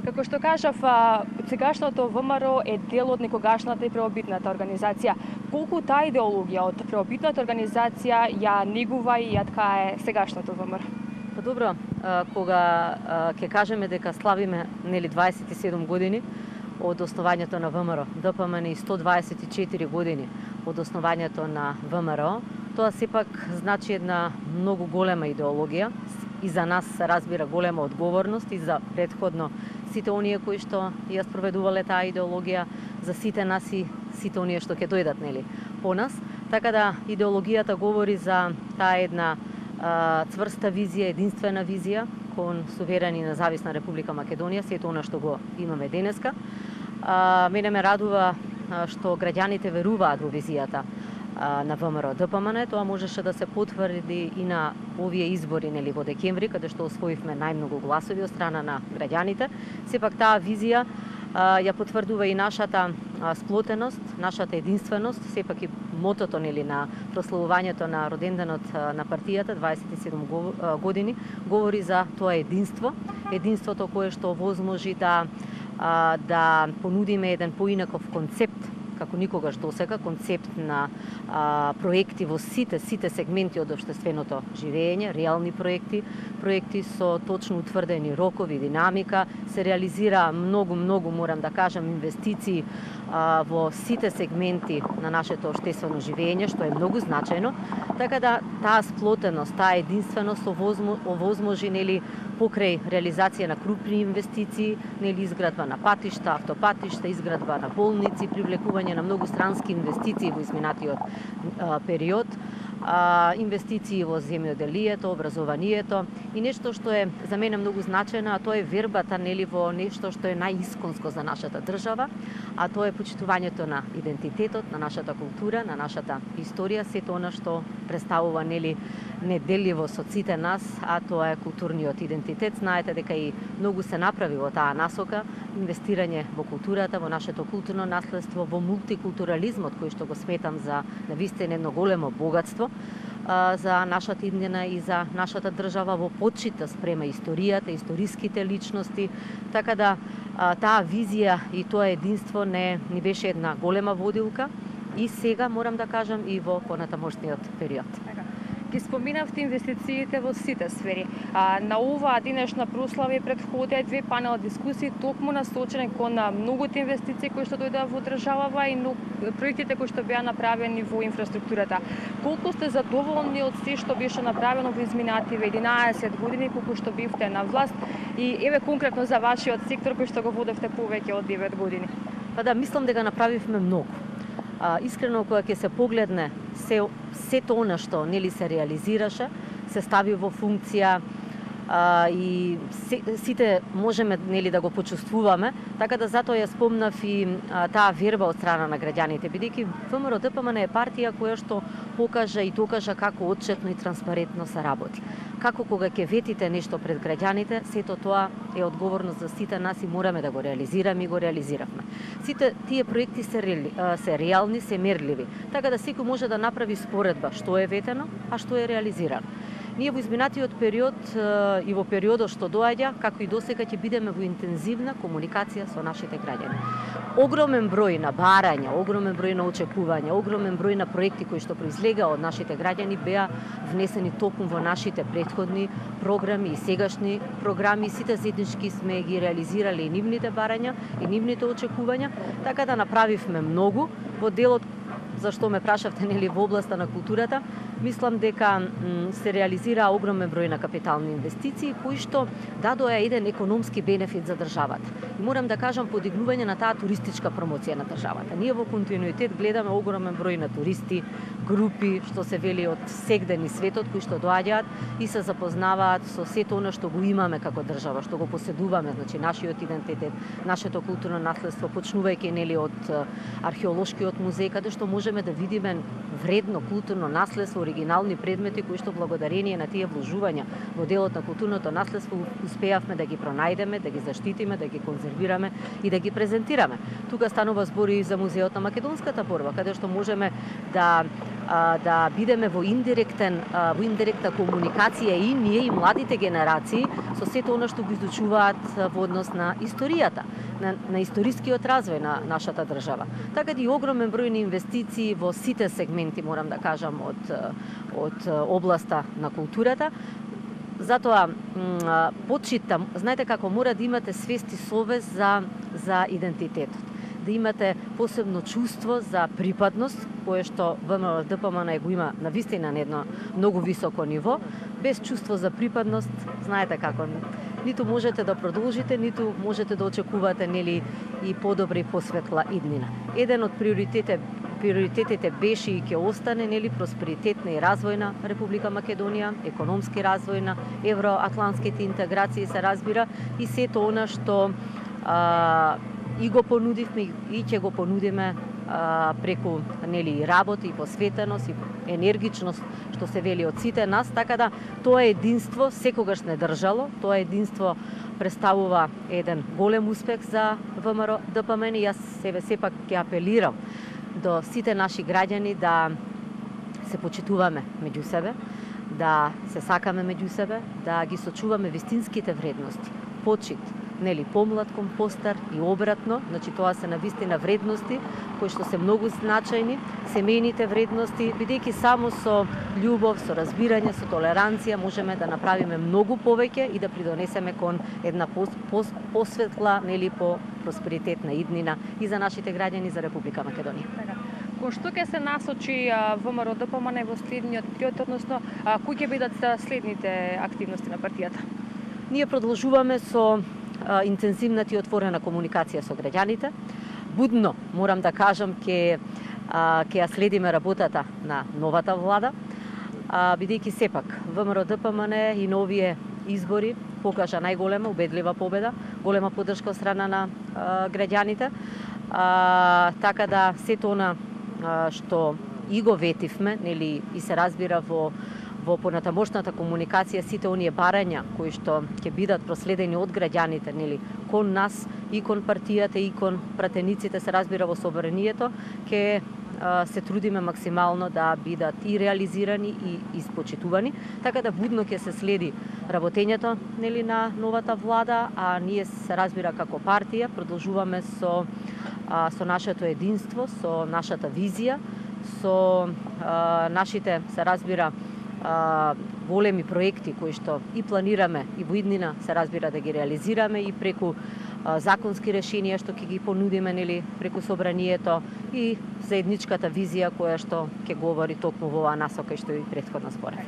Како што кажав, сегашното ВМРО е дел од некогашната и правобитната организација. Колку таа идеологија од правобитната организација ја негува и ја ткае сегашното ВМРО? Па добро, кога ќе кажеме дека славиме 27 години од основањето на ВМРО, ДПМН и 124 години од основањето на ВМРО, тоа сепак значи една многу голема идеологија и за нас се разбира голема одговорност и за претходно сите оние кои што ја спроведувале таа идеологија, за сите нас и сите оние што ќе дојдат по нас. Така да идеологијата говори за таа една цврста визија, единствена визија кон суверена и независна Република Македонија, сето она што го имаме денеска. Мене ме радува што граѓаните веруваат во визијата на ВМРО ДПМН. Тоа можеше да се потврди и на овие избори во декември, каде што освоивме најмногу гласови од страна на граѓаните. Сепак таа визија ја потврдува и нашата сплотеност, нашата единственост, сепак и мотото на прославувањето на роденденот на партијата 27 години говори за тоа единство, единството кое што возможи да понудиме еден поинаков концепт како никогаш досега, концепт на проекти во сите сегменти од општественото живење, реални проекти, проекти со точно утврдени рокови, динамика, се реализира многу, морам да кажам, инвестиции во сите сегменти на нашето општествено живење, што е многу значајно, така да таа сплотеност, таа единственост овозможи покрај реализација на крупни инвестиции, изградба на патишта, автопатишта, изградба на болници, привлекување на многу странски инвестиции во изминатиот период, инвестиции во земјоделието, образованието и нешто што е за мене многу значајно, а тоа е вербата во нешто што е најисконско за нашата држава, а тоа е почитувањето на идентитетот, на нашата култура, на нашата историја, сето она што представува неделливо со сите нас, а тоа е културниот идентитет. Знаете дека и многу се направи во таа насока, инвестирање во културата, во нашето културно наследство, во мултикултурализмот кој што го сметам за навистина едно големо богатство за нашата иднина и за нашата држава, во почита спрема историјата, историските личности, така да таа визија и тоа единство ни беше една голема водилка и сега морам да кажам и во понатамошниот период. Ги споминавте инвестициите во сите сфери. На оваа денешна прослава претходеа две панел дискусии токму насочени кон многуте инвестиции кои што дојдоа во државава и проектите кои што беа направени во инфраструктурата. Колку сте задоволни од се што беше направено во изминативе 11 години колку што бевте на власт и еве конкретно за вашиот сектор кој што го водевте повеќе од 9 години? Па да, мислам дека направивме многу. Искрено, кога ќе се погледне сето она што се реализираше, се стави во функција и сите можеме да го почувствуваме, така да затоа ја спомнав и таа верба од страна на граѓаните, бидејќи ВМРО ДПМН е партија која што покажа и докажа како отчетно и транспарентно се работи. Како кога ќе ветите нешто пред граѓаните, сето тоа е одговорност за сите нас и мораме да го реализираме и го реализиравме. Сите тие проекти се реални, се мерливи, така да секој може да направи споредба што е ветено, а што е реализирано. Ние во изминатиот период и во периодот што доаѓа, како и досега ќе бидеме во интензивна комуникација со нашите граѓани. Огромен број на барања, огромен број на очекувања, огромен број на проекти кои што произлега од нашите граѓани беа внесени токму во нашите претходни програми и сегашни програми. Сите заеднички сме ги реализирале и нивните барања и нивните очекувања, така да направивме многу во делот зашто ме прашавте во областа на културата. Мислам дека се реализира огромен број на капитални инвестиции кои што дадоа еден економски бенефит за државата. И морам да кажам подигнување на таа туристичка промоција на државата. Ние во континуитет гледаме огромен број на туристи, групи што се вели од сегден и светот кои што доаѓаат и се запознаваат со сето она што го имаме како држава, што го поседуваме, значи нашиот идентитет, нашето културно наследство, почнувајќи од археолошкиот музеј каде што можеме да видиме вредно културно наследство, оригинални предмети кои што благодарение на тие вложувања во делот на културното наследство успеавме да ги пронајдеме, да ги заштитиме, да ги конзервираме и да ги презентираме. Тука станува збор и за музеот на македонската борба, каде што можеме да да бидеме во индиректна комуникација и ние и младите генерации со сето она што го изучуваат во однос на историјата, на историскиот развој на нашата држава. Така да и огромен број на инвестиции во сите сегменти, морам да кажам, од областа на културата. Затоа почитам, знаете како мора да имате свест и совест за идентитетот, да имате посебно чувство за припадност, кое што ВМРО ДПМН го има на вистина на едно многу високо ниво. Без чувство за припадност, знаете како, ниту можете да продолжите, ниту можете да очекувате нели и подобра и посветла иднина. Еден од приоритетите беше и ќе остане нели просперитетна и развојна Република Македонија, економски развојна, евроатлантските интеграции се разбира и сето она што и го понудивме и ќе го понудиме преку нели работа и посветеност и енергичност што се вели од сите нас, така да тоа единство секогаш не држало, тоа единство представува еден голем успех за ВМРО ДПМН и јас сепак ќе апелирам до сите наши граѓани да се почитуваме меѓу себе, да се сакаме меѓу себе, да ги сочуваме вистинските вредности, почит, нели помлад кон постар и обратно, значи тоа се навистина вредности кои што се многу значајни, семејните вредности, бидејќи само со љубов, со разбирање, со толеранција можеме да направиме многу повеќе и да придонесеме кон една посветла, нели по просперитетна иднина и за нашите граѓани и за Република Македонија. Кон што ќе се насочи ВМРО ДПМН во следниот период, односно кои ќе бидат следните активности на партијата? Ние продолжуваме со интензивната и отворена комуникација со граѓаните. Будно, морам да кажам, ќе ја следиме работата на новата влада, бидејќи сепак ВМРО ДПМН и на овие избори покажа најголема убедлива победа, голема поддршка од страна на граѓаните. Така да сето она што и го ветивме, нели и се разбира во понатамошната комуникација, сите оние барања кои што ќе бидат проследени од граѓаните, нели кон нас и кон партијата и кон пратениците, се разбира во собранието, ќе се трудиме максимално да бидат и реализирани и испочитувани, така да будно ќе се следи работењето нели на новата влада, а ние се разбира како партија продолжуваме со нашето единство, со нашата визија, со нашите се разбира големи проекти кои што и планираме и во иднина се разбира да ги реализираме и преку законски решенија што ќе ги понудиме нели преку собранието и заедничката визија која што ќе говори токму во оваа насока што и претходно спорев.